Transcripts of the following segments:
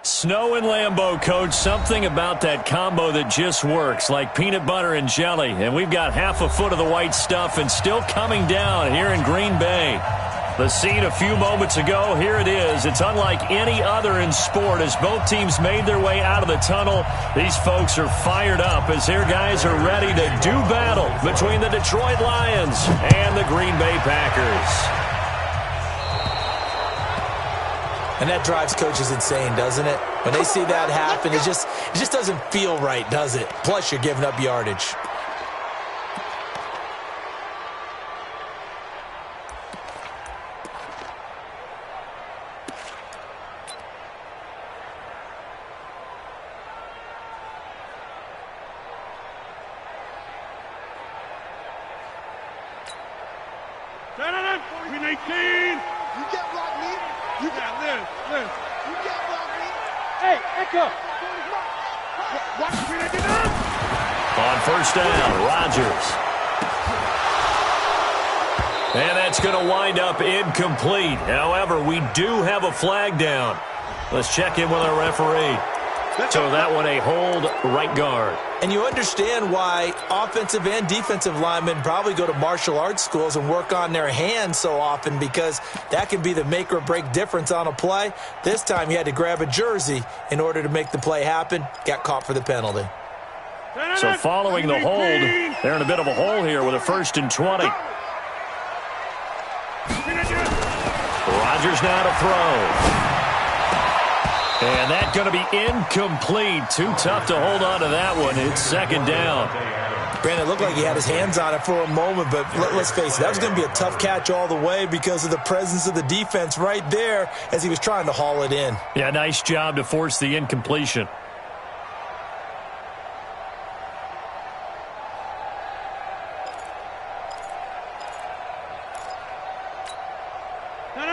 Snow and Lambeau, Coach. Something about that combo that just works, like peanut butter and jelly. And we've got half a foot of the white stuff and still coming down here in Green Bay. The scene a few moments ago, here it is. It's unlike any other in sport as both teams made their way out of the tunnel. These folks are fired up as their guys are ready to do battle between the Detroit Lions and the Green Bay Packers. And that drives coaches insane, doesn't it? When they see that happen, it just doesn't feel right, does it? Plus, you're giving up yardage. On first down, Rodgers. And that's going to wind up incomplete. However, we do have a flag down. Let's check in with our referee. So that one a hold, right guard. And you understand why offensive and defensive linemen probably go to martial arts schools and work on their hands so often, because that can be the make or break difference on a play. This time he had to grab a jersey in order to make the play happen. Got caught for the penalty. So following the hold, they're in a bit of a hole here with a 1st and 20. Rodgers now to throw. And that's going to be incomplete. Too tough to hold on to that one. It's 2nd down. Brandon, it looked like he had his hands on it for a moment, but let's face it, that was going to be a tough catch all the way because of the presence of the defense right there as he was trying to haul it in. Yeah, nice job to force the incompletion.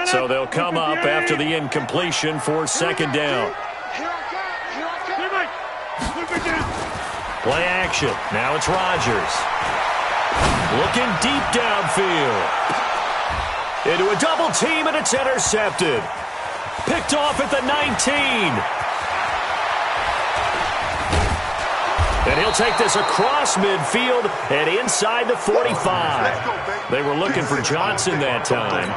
So they'll come up after the incompletion for 2nd down. Play action. Now it's Rodgers. Looking deep downfield. Into a double team, and it's intercepted. Picked off at the 19. And he'll take this across midfield and inside the 45. They were looking for Johnson that time.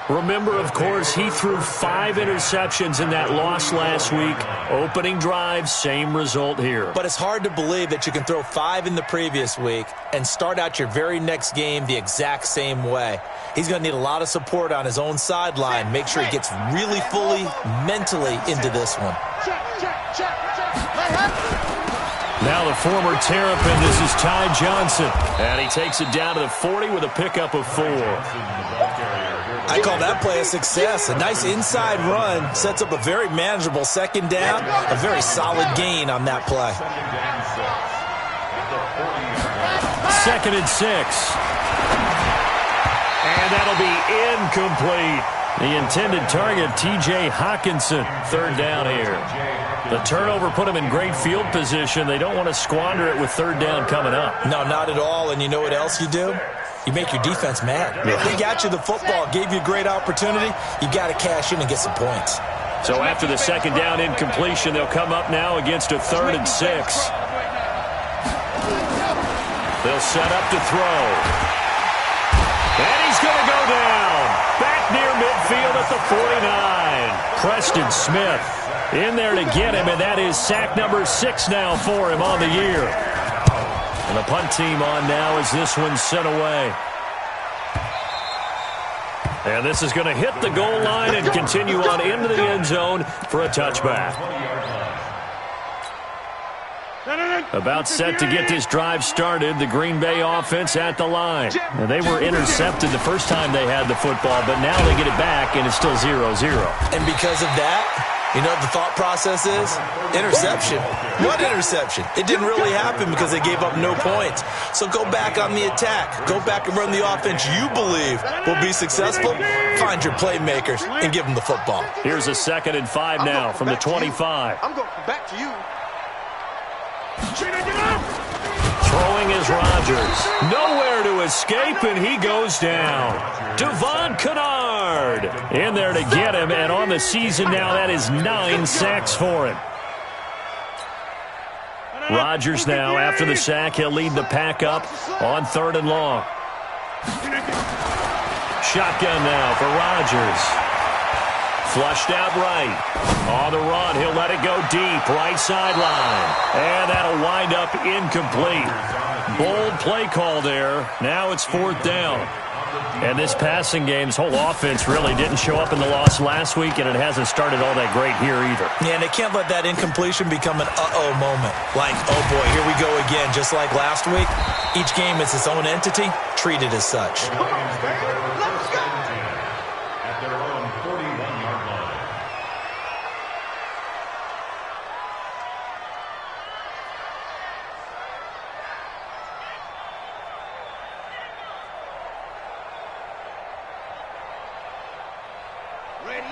Remember, of course, he threw 5 interceptions in that loss last week. Opening drive, same result here. But it's hard to believe that you can throw 5 in the previous week and start out your very next game the exact same way. He's going to need a lot of support on his own sideline. Make sure he gets really fully, mentally into this one. Now the former Terrapin, this is Ty Johnson. And he takes it down to the 40 with a pickup of 4. I call that play a success. A nice inside run sets up a very manageable 2nd down. A very solid gain on that play. 2nd and 6. And that'll be incomplete. The intended target, T.J. Hockenson. 3rd down here. The turnover put them in great field position. They don't want to squander it with 3rd down coming up. No, not at all. And you know what else you do? You make your defense mad. Yeah. They got you the football, gave you a great opportunity. You got to cash in and get some points. So after the 2nd down incompletion, they'll come up now against a 3rd and 6. They'll set up to throw. And he's going to go down. Back near midfield at the 49. Preston Smith in there to get him, and that is sack number 6 now for him on the year. And the punt team on now as this one's sent away. And this is going to hit the goal line and continue on into the end zone for a touchback. About set to get this drive started, the Green Bay offense at the line. And they were intercepted the first time they had the football, but now they get it back, and it's still 0-0. And because of that, you know what the thought process is? Interception. What interception? It didn't really happen because they gave up no points. So go back on the attack. Go back and run the offense you believe will be successful. Find your playmakers and give them the football. Here's a 2nd and 5 now from the 25. I'm going back to you. Throwing is Rodgers. Nowhere to escape, and he goes down. Devon Kennard in there to get him, and on the season now, that is 9 sacks for him. Rodgers now, after the sack, he'll lead the pack up on 3rd and long. Shotgun now for Rodgers. Flushed out right. On the run, he'll let it go deep, right sideline. And that'll wind up incomplete. Bold play call there. Now it's 4th down. And this passing game's whole offense really didn't show up in the loss last week, and it hasn't started all that great here either. Yeah, and they can't let that incompletion become an uh-oh moment. Like, oh boy, here we go again, just like last week. Each game is its own entity, treated as such.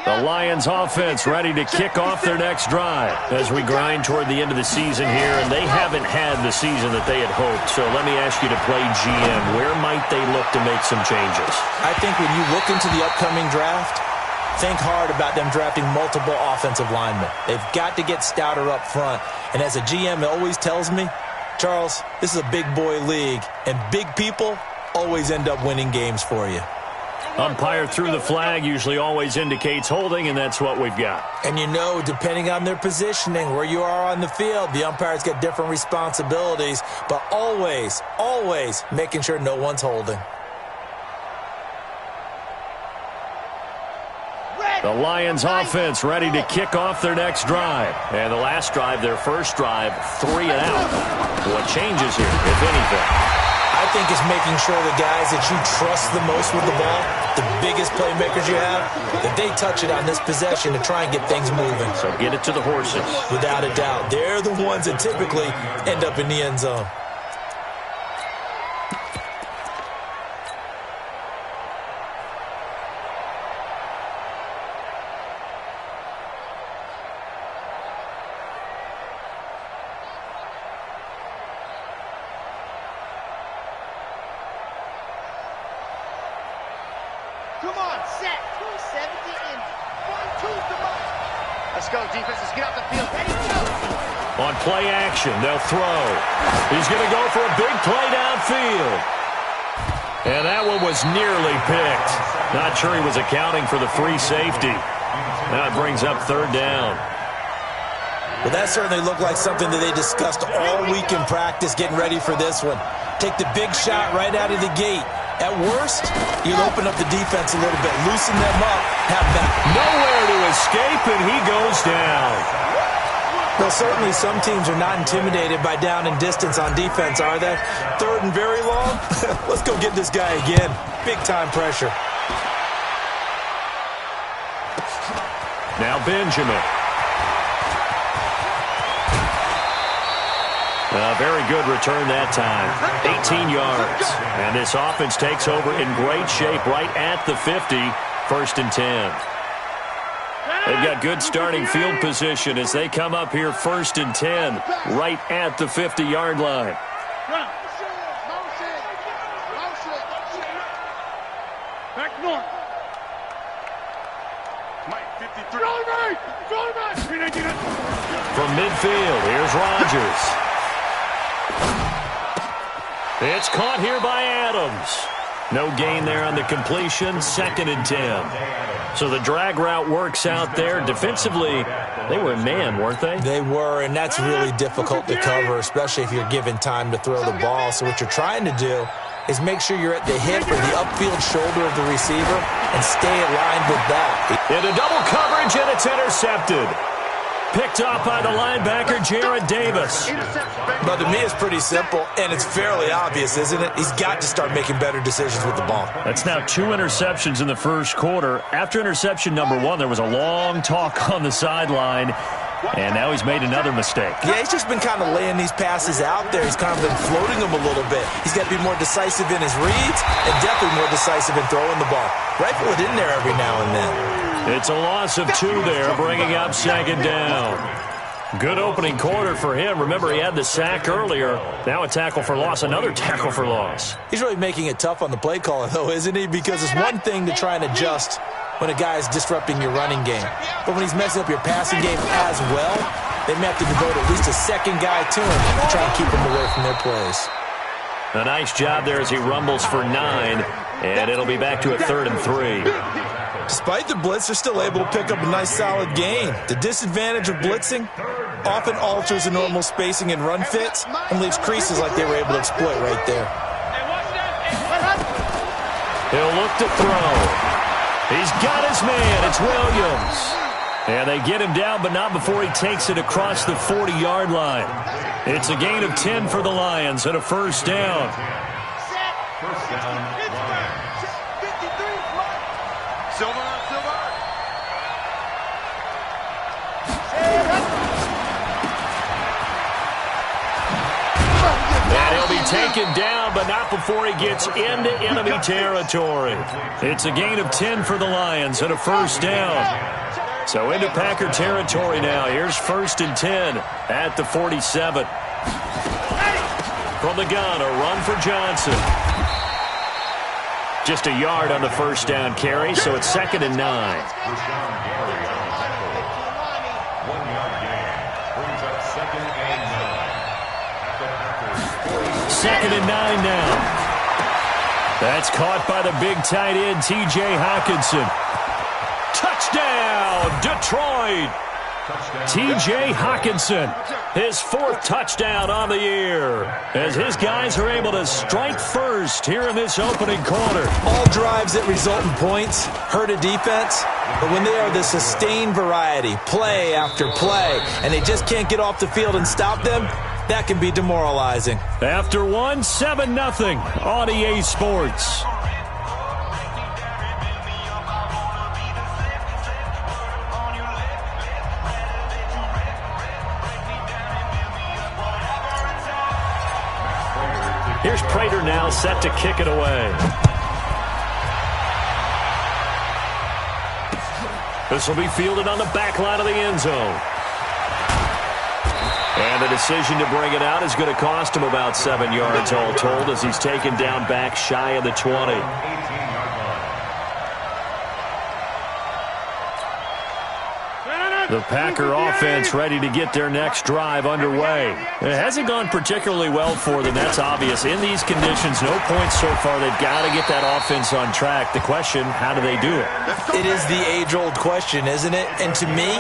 The Lions offense ready to kick off their next drive as we grind toward the end of the season here, and they haven't had the season that they had hoped. So let me ask you to play GM. Where might they look to make some changes? I think when you look into the upcoming draft, think hard about them drafting multiple offensive linemen. They've got to get stouter up front. And as a GM, it always tells me, Charles, this is a big boy league, and big people always end up winning games for you. Umpire through the flag usually always indicates holding, and that's what we've got. And you know, depending on their positioning, where you are on the field, the umpires get different responsibilities, but always, always making sure no one's holding. The Lions offense ready to kick off their next drive. And the last drive, their first drive, 3 and out. What changes here, if anything? I think it's making sure the guys that you trust the most with the ball, the biggest playmakers you have, that they touch it on this possession to try and get things moving. So get it to the horses. Without a doubt. They're the ones that typically end up in the end zone. Come on, set. 270 in. 1-2, come on. Let's go, defense. Let's get out the field. Ready, go. On play action, they'll throw. He's going to go for a big play downfield. And that one was nearly picked. Not sure he was accounting for the free safety. Now it brings up 3rd down. Well, that certainly looked like something that they discussed all week in practice getting ready for this one. Take the big shot right out of the gate. At worst, you'll open up the defense a little bit, loosen them up, have that. Nowhere to escape, and he goes down. Well, certainly some teams are not intimidated by down and distance on defense, are they? 3rd and very long? Let's go get this guy again. Big-time pressure. Now Benjamin. A very good return that time. 18 yards. And this offense takes over in great shape right at the 50. 1st and 10. They've got good starting field position as they come up here 1st and 10 right at the 50-yard line. Back north. Mike, 53. From midfield, here's Rodgers. It's caught here by Adams. No gain there on the completion. 2nd and 10. So the drag route works out there. Defensively, they were man, weren't they? They were, and that's really difficult to cover, especially if you're given time to throw the ball. So what you're trying to do is make sure you're at the hip or the upfield shoulder of the receiver and stay aligned with that. Into double coverage, and it's intercepted. Picked off by the linebacker, Jarrad Davis. But to me, it's pretty simple, and it's fairly obvious, isn't it? He's got to start making better decisions with the ball. That's now 2 interceptions in the first quarter. After interception number 1, there was a long talk on the sideline, and now he's made another mistake. Yeah, he's just been kind of laying these passes out there. He's kind of been floating them a little bit. He's got to be more decisive in his reads and definitely more decisive in throwing the ball. Rifle it in there every now and then. It's a loss of 2 there, bringing up 2nd down. Good opening quarter for him. Remember, he had the sack earlier. Now a tackle for loss, another tackle for loss. He's really making it tough on the play caller, though, isn't he? Because it's one thing to try and adjust when a guy is disrupting your running game. But when he's messing up your passing game as well, they may have to devote at least a second guy to him to try and keep him away from their plays. A nice job there as he rumbles for 9, and it'll be back to a 3rd and 3. Despite the blitz, they're still able to pick up a nice solid gain. The disadvantage of blitzing often alters the normal spacing and run fits and leaves creases like they were able to exploit right there. He'll look to throw. He's got his man. It's Williams. And they get him down, but not before he takes it across the 40-yard line. It's a gain of 10 for the Lions and a first down. First down. And he'll be taken down, but not before he gets into enemy territory. It's a gain of 10 for the Lions and a first down. So into Packer territory now. Here's 1st and 10 at the 47. From the gun, a run for Johnson. Just a yard on the first down carry, so it's 2nd and 9. 2nd and 9 now. That's caught by the big tight end, T.J. Hockenson. Touchdown, Detroit! T.J. Hockenson, his 4th touchdown on the year, as his guys are able to strike first here in this opening quarter. All drives that result in points hurt a defense, but when they are the sustained variety, play after play, and they just can't get off the field and stop them, that can be demoralizing. After 1, 7-0 on EA Sports. Here's Prater now set to kick it away. This will be fielded on the back line of the end zone. And the decision to bring it out is going to cost him about 7 yards all told as he's taken down back shy of the 20. The Packer offense ready to get their next drive underway. It hasn't gone particularly well for them, that's obvious. In these conditions, no points so far. They've got to get that offense on track. The question, how do they do it? It is the age-old question, isn't it? And to me,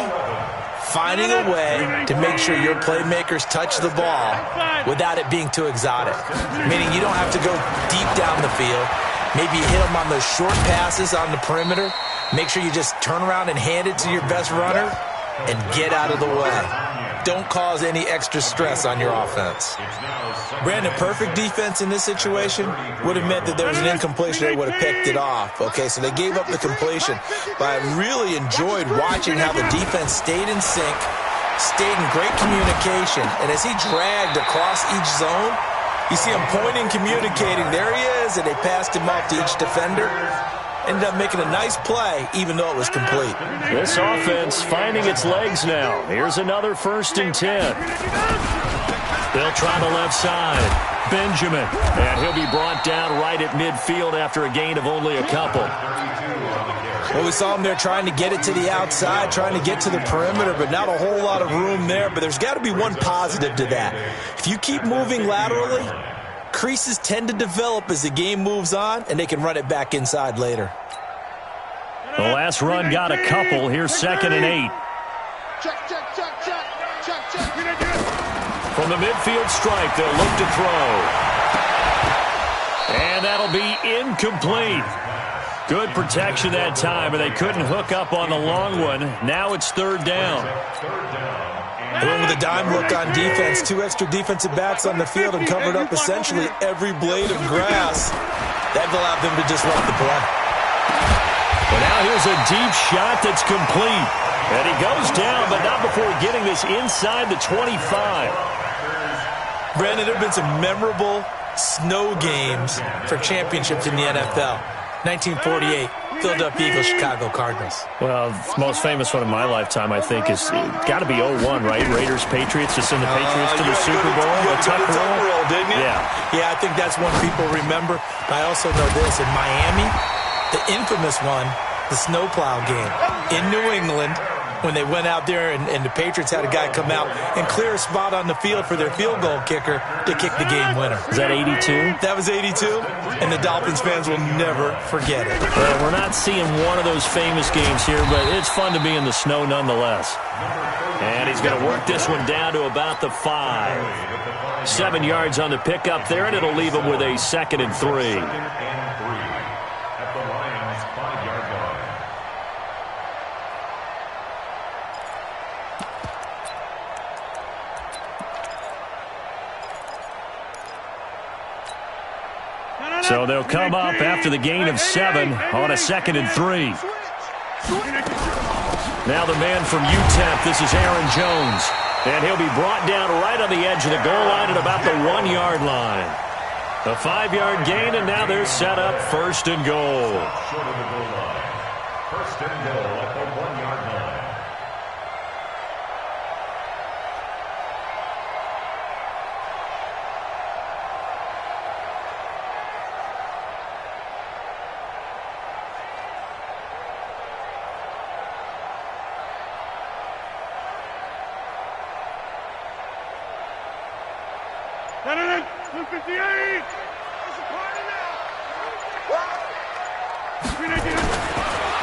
finding a way to make sure your playmakers touch the ball without it being too exotic. Meaning you don't have to go deep down the field. Maybe you hit them on those short passes on the perimeter. Make sure you just turn around and hand it to your best runner and get out of the way. Don't cause any extra stress on your offense. Brandon, perfect defense in this situation would have meant that there was an incompletion. They would have picked it off. Okay, so they gave up the completion. But I really enjoyed watching how the defense stayed in sync, stayed in great communication. And as he dragged across each zone, you see him pointing, communicating. There he is, and they passed him off to each defender. Ended up making a nice play, even though it was complete. This offense finding its legs now. Here's another 1st and 10. They'll try the left side. Benjamin. And he'll be brought down right at midfield after a gain of only a couple. Well, we saw him there trying to get it to the outside, trying to get to the perimeter, but not a whole lot of room there. But there's got to be one positive to that. If you keep moving laterally, creases tend to develop as the game moves on, and they can run it back inside later. The last run got a couple. Here's 2nd and 8. From the midfield stripe, they'll look to throw. And that'll be incomplete. Good protection that time, and they couldn't hook up on the long one. Now it's 3rd down. And with a dime look on defense, 2 extra defensive backs on the field and covered up essentially every blade of grass. That allowed them to disrupt the play. But now here's a deep shot that's complete. And he goes down, but not before getting this inside the 25. Brandon, there have been some memorable snow games for championships in the NFL. 1948, Philadelphia Eagles, Chicago Cardinals. Well, the most famous one in my lifetime, I think, is got to be 0-1, right? Raiders, Patriots, to send the Patriots to the Super Bowl. You took a tuck roll, didn't you? Yeah. I think that's one people remember. But I also know this. In Miami, the infamous one, the snowplow game in New England, when they went out there and the Patriots had a guy come out and clear a spot on the field for their field goal kicker to kick the game winner. Is that 82? That was 82, and the Dolphins fans will never forget it. Well, we're not seeing one of those famous games here, but it's fun to be in the snow nonetheless. And he's going to work this one down to about the 5. 7 yards on the pickup there, and it'll leave him with a 2nd and 3. So they'll come up after the gain of 7 on a 2nd and 3. Now the man from UTEP, this is Aaron Jones. And he'll be brought down right on the edge of the goal line at about the 1-yard line. A 5-yard gain, and now they're set up 1st and goal. First and goal at the 1-yard line.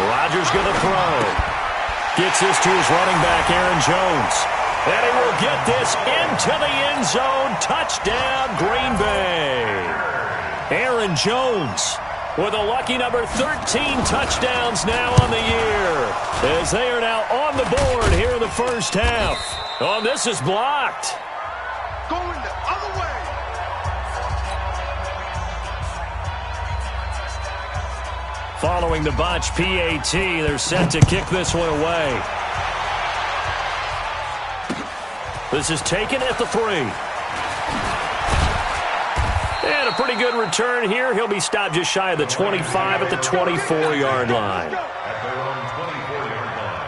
Rodgers going to throw. Gets this to his running back, Aaron Jones. And he will get this into the end zone. Touchdown, Green Bay. Aaron Jones with a lucky number 13 touchdowns now on the year, as they are now on the board here in the first half. Oh, this is blocked. Going the other way. Following the botch PAT, they're set to kick this one away. This is taken at the 3. And a pretty good return here. He'll be stopped just shy of the 25 at the 24-yard line. At their own 24-yard line.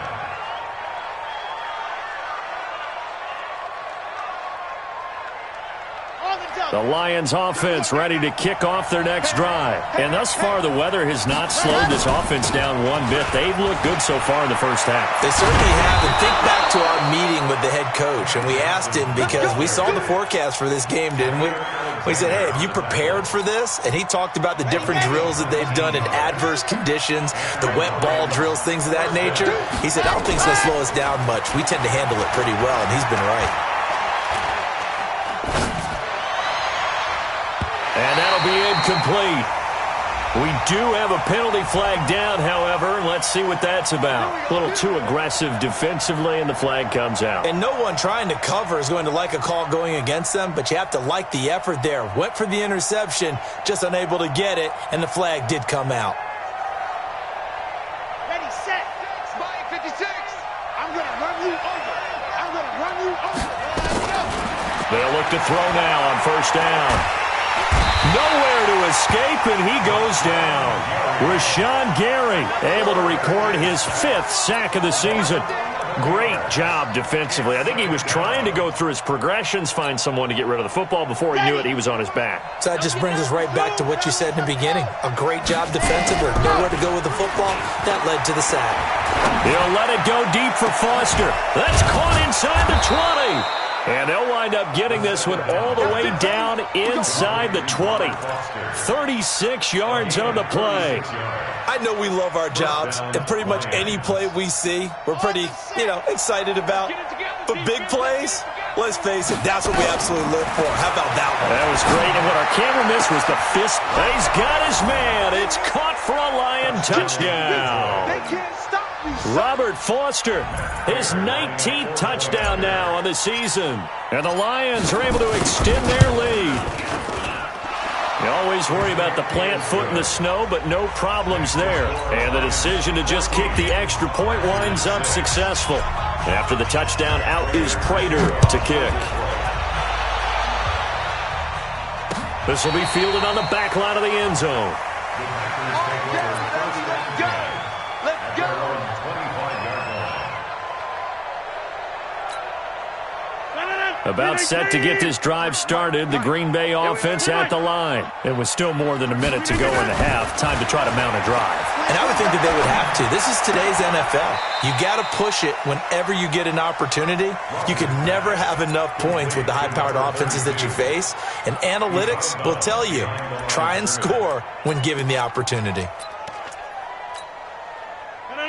The Lions offense ready to kick off their next drive. And thus far, the weather has not slowed this offense down one bit. They've looked good so far in the first half. They certainly have. And think back to our meeting with the head coach. And we asked him, because we saw the forecast for this game, didn't we? We said, hey, have you prepared for this? And he talked about the different drills that they've done in adverse conditions, the wet ball drills, things of that nature. He said, I don't think it's going to slow us down much. We tend to handle it pretty well, and he's been right. And that'll be incomplete. We do have a penalty flag down, however. Let's see what that's about. A little too aggressive defensively, and the flag comes out. And no one trying to cover is going to like a call going against them, but you have to like the effort there. Went for the interception, just unable to get it, and the flag did come out. Ready, set. Spy 56. I'm going to run you over. I'm going to run you over. They'll look to throw now on first down. Nowhere to escape, and he goes down. Rashawn Gary able to record his 5th sack of the season. Great job defensively. I think he was trying to go through his progressions, find someone to get rid of the football. Before he knew it, he was on his back. So that just brings us right back to what you said in the beginning. A great job defensively. Nowhere to go with the football. That led to the sack. He'll let it go deep for Foster. That's caught inside the 20. And they'll wind up getting this one all the way down inside the 20. 36 yards on the play. I know we love our jobs, and pretty much any play we see, we're pretty, excited about. But big plays, let's face it, that's what we absolutely live for. How about that one? That was great, and what our camera missed was the fist. He's got his man. It's caught for a Lion touchdown. They can't stop me. Robert Foster, his 19th touchdown now on the season. And the Lions are able to extend their lead. You always worry about the plant foot in the snow, but no problems there. And the decision to just kick the extra point winds up successful. After the touchdown, out is Prater to kick. This will be fielded on the back line of the end zone. First down. About set to get this drive started, the Green Bay offense at the line. It was still more than a minute to go in the half. Time to try to mount a drive. And I would think that they would have to. This is today's NFL. You got to push it whenever you get an opportunity. You can never have enough points with the high-powered offenses that you face. And analytics will tell you, try and score when given the opportunity.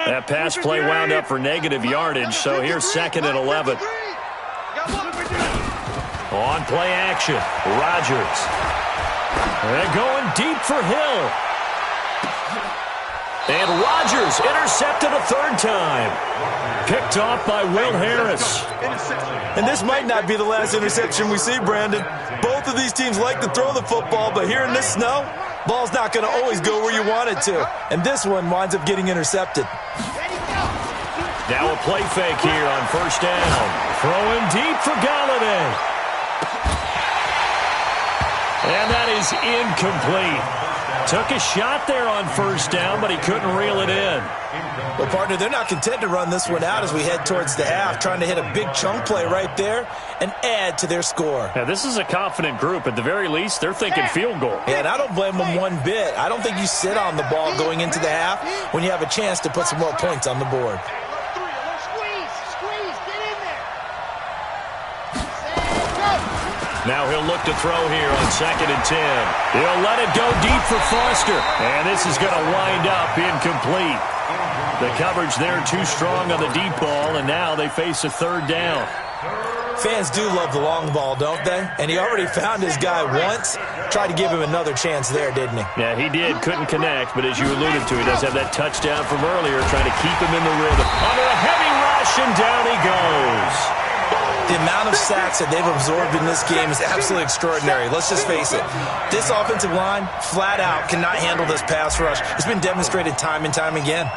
That pass play wound up for negative yardage, so here's 2nd and 11. On play action, Rodgers. They're going deep for Hill. And Rodgers intercepted a 3rd time. Picked off by Will Harris. And this might not be the last interception we see, Brandon. Both of these teams like to throw the football, but here in this snow, ball's not going to always go where you want it to. And this one winds up getting intercepted. Now a play fake here on 1st down. Throwing deep for Golladay. And that is incomplete. Took a shot there on 1st down, but he couldn't reel it in. Well, partner, they're not content to run this one out as we head towards the half, trying to hit a big chunk play right there and add to their score. Now, this is a confident group. At the very least, they're thinking field goal. Yeah, and I don't blame them one bit. I don't think you sit on the ball going into the half when you have a chance to put some more points on the board. Now he'll look to throw here on 2nd and 10. He'll let it go deep for Foster. And this is going to wind up incomplete. The coverage there too strong on the deep ball, and now they face a 3rd down. Fans do love the long ball, don't they? And he already found his guy once. Tried to give him another chance there, didn't he? Yeah, he did. Couldn't connect, but as you alluded to, he does have that touchdown from earlier, trying to keep him in the rhythm. Under a heavy rush, and down he goes. The amount of sacks that they've absorbed in this game is absolutely extraordinary. Let's just face it. This offensive line, flat out, cannot handle this pass rush. It's been demonstrated time and time again.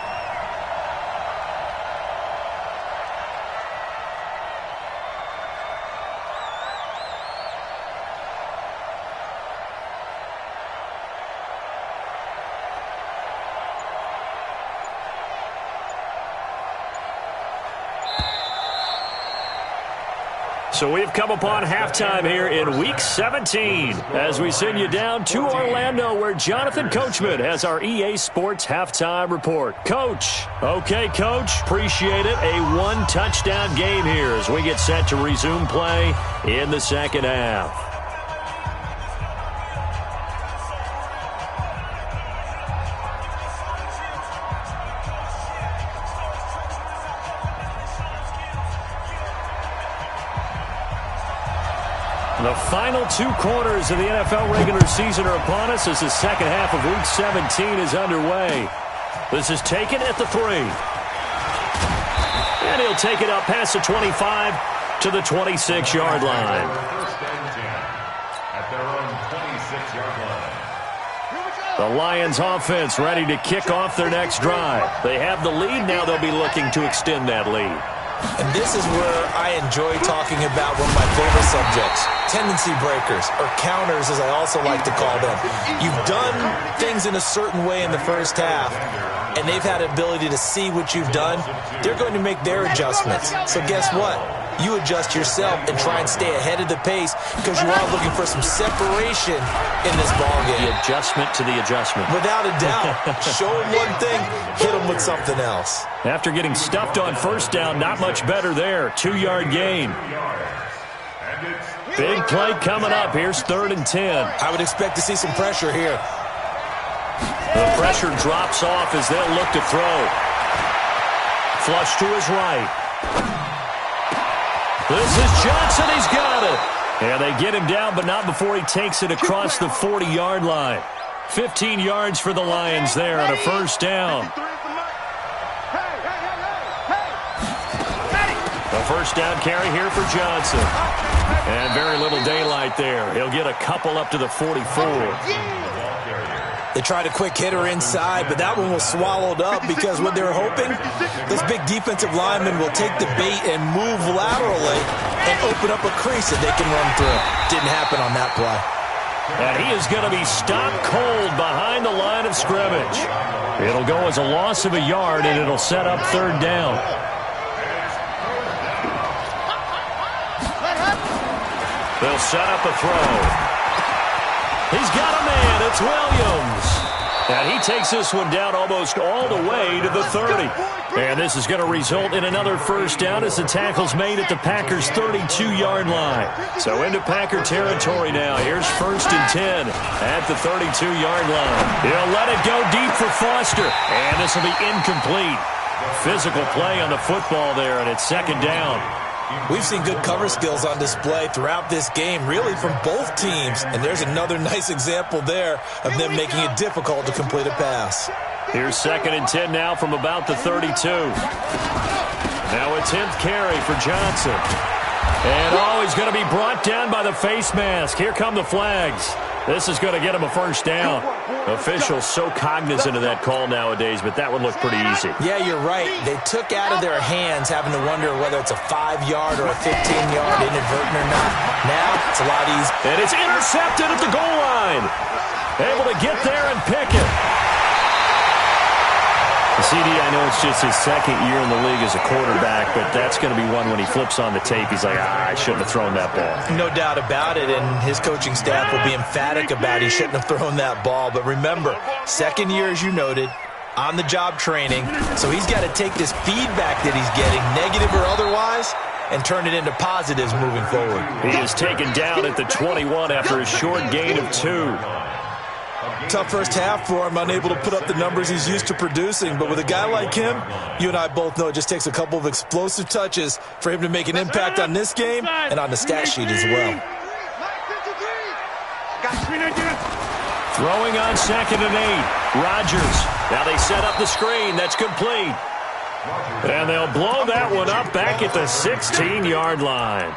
So we've come upon halftime here in Week 17 as we send you down to Orlando where Jonathan Coachman has our EA Sports Halftime Report. Coach. Okay, Coach. Appreciate it. A 1-touchdown game here as we get set to resume play in the 2nd half. The final 2 quarters of the NFL regular season are upon us as the 2nd half of Week 17 is underway. This is taken at the 3. And he'll take it up past the 25 to the 26-yard line. First and 10 at their own 26-yard line. The Lions offense ready to kick off their next drive. They have the lead. Now they'll be looking to extend that lead. And this is where I enjoy talking about one of my favorite subjects, tendency breakers, or counters as I also like to call them. You've done things in a certain way in the first half, and they've had the ability to see what you've done. They're going to make their adjustments. So guess what? You adjust yourself and try and stay ahead of the pace because you are looking for some separation in this ballgame. The adjustment to the adjustment. Without a doubt. Show them one thing, hit them with something else. After getting stuffed on 1st down, not much better there. 2-yard gain. Big play coming up. Here's 3rd and 10. I would expect to see some pressure here. The pressure drops off as they'll look to throw. Flush to his right. This is Johnson. He's got it. And they get him down, but not before he takes it across the 40-yard line. 15 yards for the Lions there on a 1st down. A 1st down carry here for Johnson. And very little daylight there. He'll get a couple up to the 44. They tried a quick hitter inside, but that one was swallowed up because what they were hoping, this big defensive lineman will take the bait and move laterally and open up a crease that they can run through. Didn't happen on that play. And he is going to be stopped cold behind the line of scrimmage. It'll go as a loss of a yard, and it'll set up 3rd down. They'll set up a throw. He's got a man. It's Williams. And he takes this one down almost all the way to the 30. And this is going to result in another first down as the tackle's made at the Packers' 32-yard line. So into Packer territory now. Here's 1st and 10 at the 32-yard line. He'll let it go deep for Foster. And this will be incomplete. Physical play on the football there, and it's 2nd down. We've seen good cover skills on display throughout this game, really from both teams. And there's another nice example there of them making it difficult to complete a pass. Here's 2nd and 10 now from about the 32. Now a 10th carry for Johnson. And he's going to be brought down by the face mask. Here come the flags. This is going to get him a first down. Officials so cognizant of that call nowadays, but that would look pretty easy. Yeah, you're right. They took out of their hands having to wonder whether it's a 5-yard or a 15-yard inadvertent or not. Now, it's a lot easier. And it's intercepted at the goal line. Able to get there and pick it. CD, I know it's just his 2nd year in the league as a quarterback, but that's going to be one when he flips on the tape. He's like, I shouldn't have thrown that ball. No doubt about it, and his coaching staff will be emphatic about he shouldn't have thrown that ball. But remember, 2nd year, as you noted, on-the-job training, so he's got to take this feedback that he's getting, negative or otherwise, and turn it into positives moving forward. He is taken down at the 21 after a short gain of 2. Tough first half for him, unable to put up the numbers he's used to producing. But with a guy like him, you and I both know it just takes a couple of explosive touches for him to make an impact on this game and on the stat sheet as well. Throwing on 2nd and 8. Rodgers. Now they set up the screen. That's complete. And they'll blow that one up back at the 16-yard line.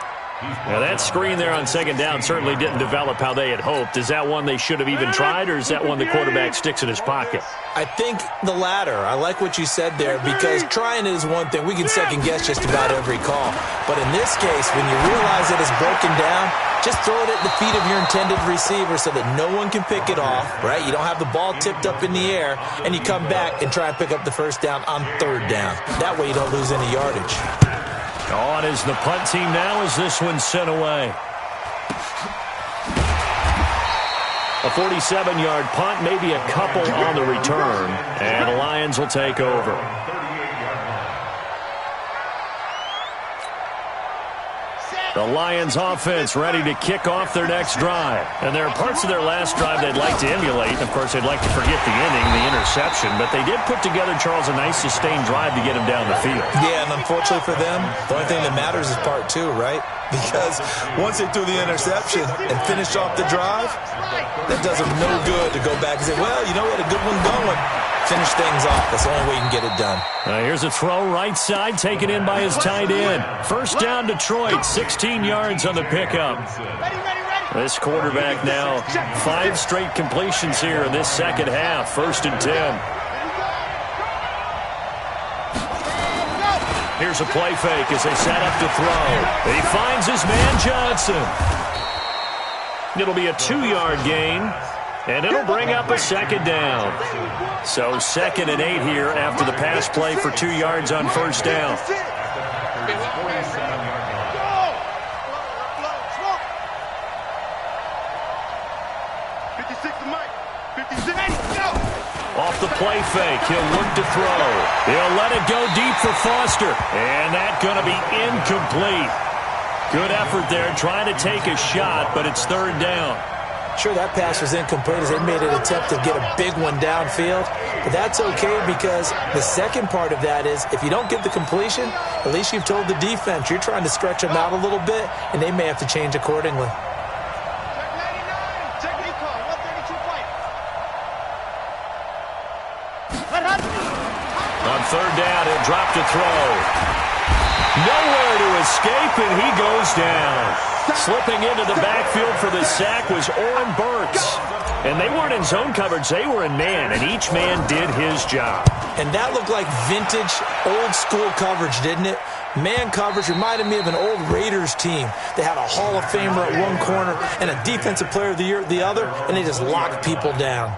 Now, that screen there on 2nd down certainly didn't develop how they had hoped. Is that one they should have even tried, or is that one the quarterback sticks in his pocket? I think the latter. I like what you said there, because trying it is one thing. We can second-guess just about every call. But in this case, when you realize that it's broken down, just throw it at the feet of your intended receiver so that no one can pick it off, right? You don't have the ball tipped up in the air, and you come back and try and pick up the first down on 3rd down. That way you don't lose any yardage. On is the punt team now as this one's sent away. A 47-yard punt, maybe a couple on the return, and the Lions will take over. The Lions offense ready to kick off their next drive. And there are parts of their last drive they'd like to emulate. Of course, they'd like to forget the inning, the interception. But they did put together, Charles, a nice sustained drive to get him down the field. Yeah, and unfortunately for them, the only thing that matters is part 2, right? Because once they threw the interception and finished off the drive, that does them no good to go back and say, well, you know, we had a good one going. Finish things off. That's the only way you can get it done. Here's a throw right side, taken in by his tight end. First down, Detroit, 16 yards on the pickup. This quarterback now 5 straight completions here in this 2nd half. 1st and 10. Here's a play fake as they set up to throw. He finds his man Johnson. It'll be a 2-yard gain, and it'll bring up a 2nd down. So 2nd and 8 here after the pass play for 2 yards on 1st down. Off the play fake, he'll look to throw. He'll let it go deep for Foster. And that's going to be incomplete. Good effort there, trying to take a shot, but it's 3rd down. Sure, that pass was incomplete as they made an attempt to get a big one downfield. But that's okay, because the second part of that is if you don't get the completion, at least you've told the defense you're trying to stretch them out a little bit, and they may have to change accordingly. On 3rd down, he'll drop to throw. Nowhere to escape, and he goes down. Slipping into the backfield for the sack was Oren Burks. And they weren't in zone coverage, they were in man, and each man did his job. And that looked like vintage, old-school coverage, didn't it? Man coverage reminded me of an old Raiders team. They had a Hall of Famer at one corner and a Defensive Player of the Year at the other, and they just locked people down.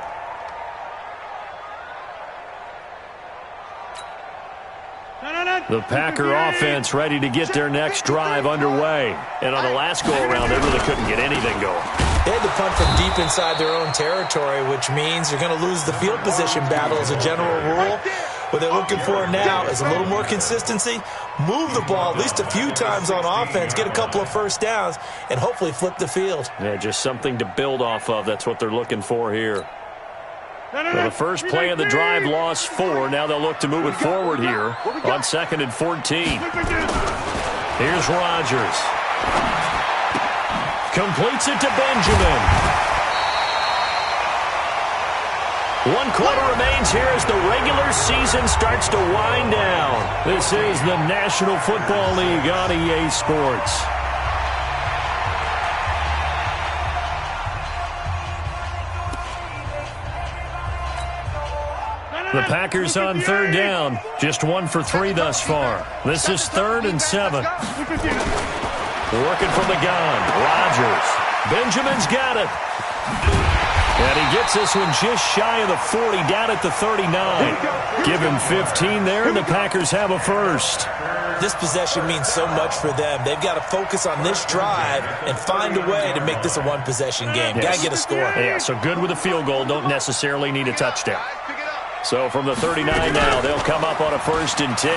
The Packer offense ready to get their next drive underway. And on the last go-around, they really couldn't get anything going. They had to punt from deep inside their own territory, which means you're going to lose the field position battle as a general rule. What they're looking for now is a little more consistency, move the ball at least a few times on offense, get a couple of first downs, and hopefully flip the field. Yeah, just something to build off of. That's what they're looking for here. Well, the first play of the drive lost 4. Now they'll look to move it forward here on 2nd and 14. Here's Rodgers. Completes it to Benjamin. 1 quarter remains here as the regular season starts to wind down. This is the National Football League on EA Sports. The Packers on 3rd down. Just 1 for 3 thus far. This is 3rd and 7. Working from the gun. Rodgers. Benjamin's got it. And he gets this one just shy of the 40, down at the 39. Give him 15 there, and the Packers have a first. This possession means so much for them. They've got to focus on this drive and find a way to make this a one-possession game. Yes. Got to get a score. Yeah, so good with a field goal. Don't necessarily need a touchdown. So from the 39 now, they'll come up on a 1st and 10.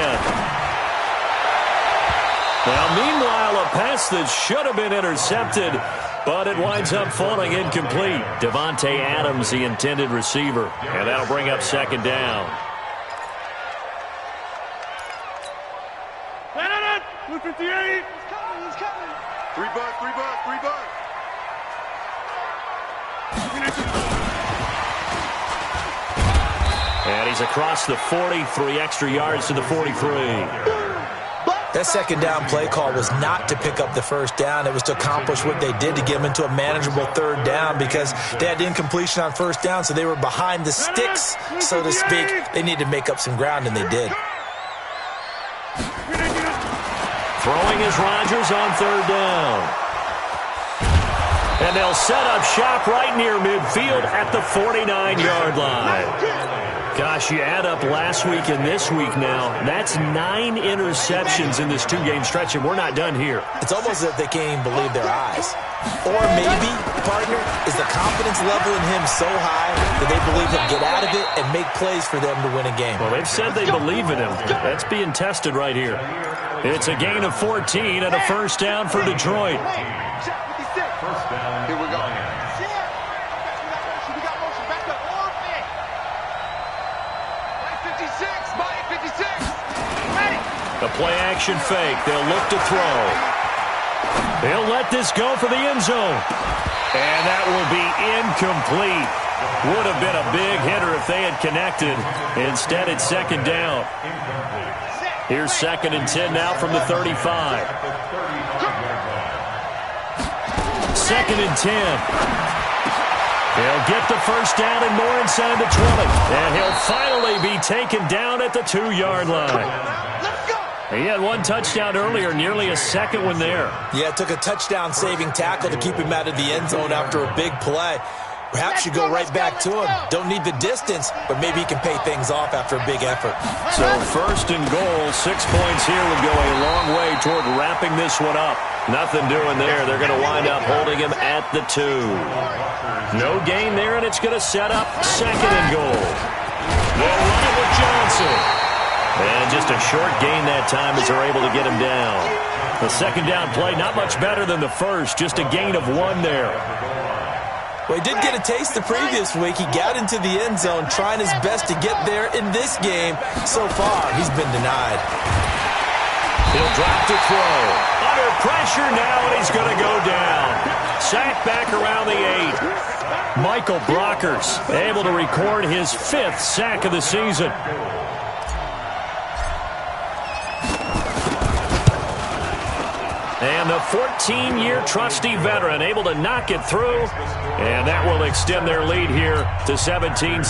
Now, meanwhile, a pass that should have been intercepted, but it winds up falling incomplete. Devontae Adams, the intended receiver, and that'll bring up 2nd down. Blue 58. He's coming. 3 bucks. And he's across the 40, 3 extra yards to the 43. That 2nd down play call was not to pick up the 1st down. It was to accomplish what they did to get them into a manageable 3rd down because they had incompletion on 1st down, so they were behind the sticks, so to speak. They needed to make up some ground, and they did. Throwing is Rodgers on 3rd down. And they'll set up shop right near midfield at the 49-yard line. Gosh, you add up last week and this week now, that's 9 interceptions in this 2-game stretch, and we're not done here. It's almost as if they can't even believe their eyes. Or maybe, partner, is the confidence level in him so high that they believe he'll get out of it and make plays for them to win a game. Well, they've said they believe in him. That's being tested right here. It's a gain of 14 and a 1st down for Detroit. First down. Here we go. The play-action fake. They'll look to throw. They'll let this go for the end zone. And that will be incomplete. Would have been a big hitter if they had connected. Instead, it's 2nd down. Here's 2nd and 10 now from the 35. 2nd and 10. He'll get the 1st down and more inside the 20. And he'll finally be taken down at the 2-yard line. He had 1 touchdown earlier, nearly a 2nd one there. Yeah, it took a touchdown-saving tackle to keep him out of the end zone after a big play. Perhaps you go right back to him. Don't need the distance, but maybe he can pay things off after a big effort. So 1st and goal, 6 points here would go a long way toward wrapping this one up. Nothing doing there. They're going to wind up holding him at the 2. No gain there, and it's going to set up 2nd and goal. They'll run it with Johnson. And just a short gain that time as they're able to get him down. The 2nd down play, not much better than the first. Just a gain of 1 there. Well, he did get a taste the previous week. He got into the end zone, trying his best to get there in this game. So far, he's been denied. He'll drop to throw. Under pressure now, and he's going to go down. Sacked back around the 8. Michael Brockers able to record his 5th sack of the season. And the 14-year trusty veteran able to knock it through. And that will extend their lead here to 17-6.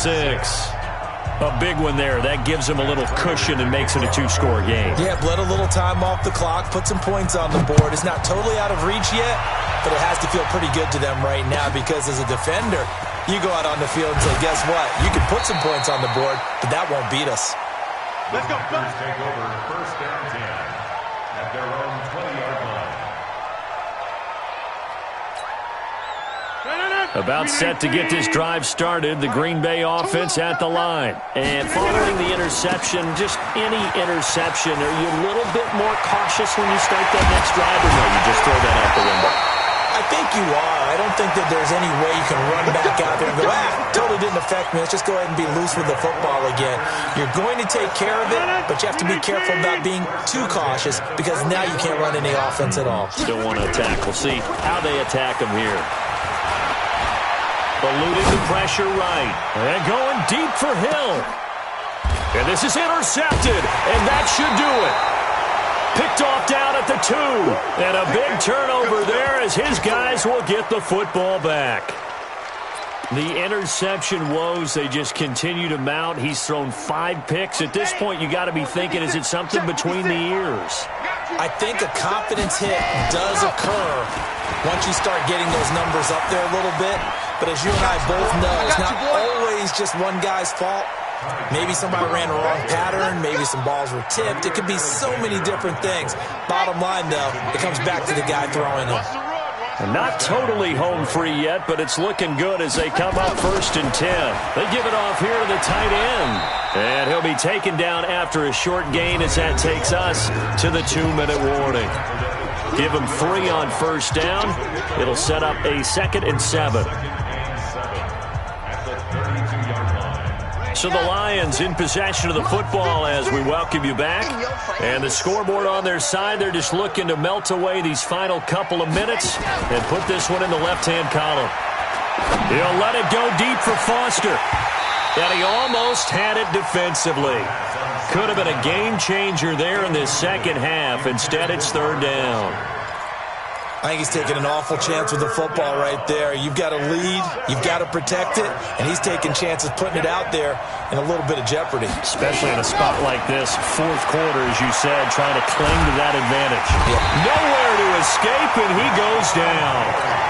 A big one there. That gives them a little cushion and makes it a 2-score game. Yeah, bled a little time off the clock, put some points on the board. It's not totally out of reach yet, but it has to feel pretty good to them right now because as a defender, you go out on the field and say, guess what? You can put some points on the board, but that won't beat us. Let's go. Take over first down 10 at their own 20-yard line. About set to get this drive started, the Green Bay offense at the line. And following the interception, just any interception, are you a little bit more cautious when you start that next drive, or no, you just throw that out the window? I think you are. I don't think that there's any way you can run back out there and go, totally didn't affect me. Let's just go ahead and be loose with the football again. You're going to take care of it, but you have to be careful about being too cautious because now you can't run any offense at all. Still want to attack. We'll see how they attack them here. Eluding the pressure right. And going deep for Hill. And this is intercepted, and that should do it. Picked off down at the 2. And a big turnover there as his guys will get the football back. The interception woes, they just continue to mount. He's thrown 5 picks. At this point, you got to be thinking, is it something between the ears? I think a confidence hit does occur once you start getting those numbers up there a little bit. But as you and I both know, it's not always just one guy's fault. Maybe somebody ran a wrong pattern. Maybe some balls were tipped. It could be so many different things. Bottom line, though, it comes back to the guy throwing them. Not totally home free yet, but it's looking good as they come up 1st and 10. They give it off here to the tight end. And he'll be taken down after a short gain as that takes us to the 2-minute warning. Give him 3 on 1st down. It'll set up a 2nd and 7. So the Lions in possession of the football as we welcome you back. And the scoreboard on their side, they're just looking to melt away these final couple of minutes and put this one in the left-hand column. He'll let it go deep for Foster. And he almost had it defensively. Could have been a game changer there in this second half. Instead, it's 3rd down. I think he's taking an awful chance with the football right there. You've got to lead, you've got to protect it, and he's taking chances putting it out there in a little bit of jeopardy. Especially in a spot like this, 4th quarter, as you said, trying to cling to that advantage. Yeah. Nowhere to escape, and he goes down.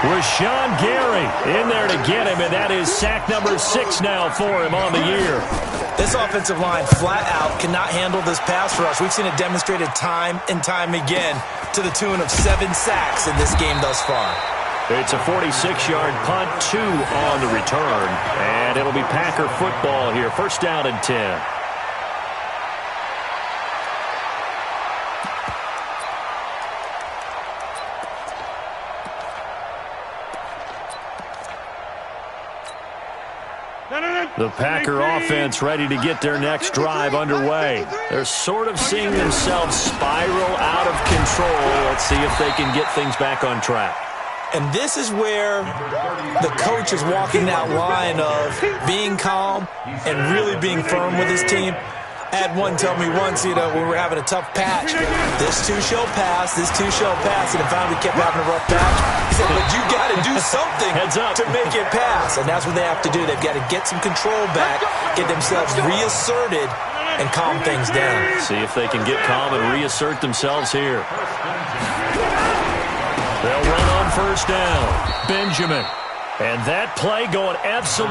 Rashawn Gary in there to get him, and that is sack number 6 now for him on the year. This offensive line flat out cannot handle this pass rush. We've seen it demonstrated time and time again to the tune of 7 sacks in this game thus far. It's a 46-yard punt, 2 on the return, and it'll be Packer football here. 1st down and 10. The Packer offense ready to get their next drive underway. They're sort of seeing themselves spiral out of control. Let's see if they can get things back on track. And this is where the coach is walking that line of being calm and really being firm with his team. I had one tell me once, when we were having a tough patch, this too shall pass, and if finally kept having a rough patch, he said, but you got to do something to make it pass. And that's what they have to do. They've got to get some control back, get themselves reasserted, and calm things down. See if they can get calm and reassert themselves here. They'll run on 1st down. Benjamin. And that play going absolutely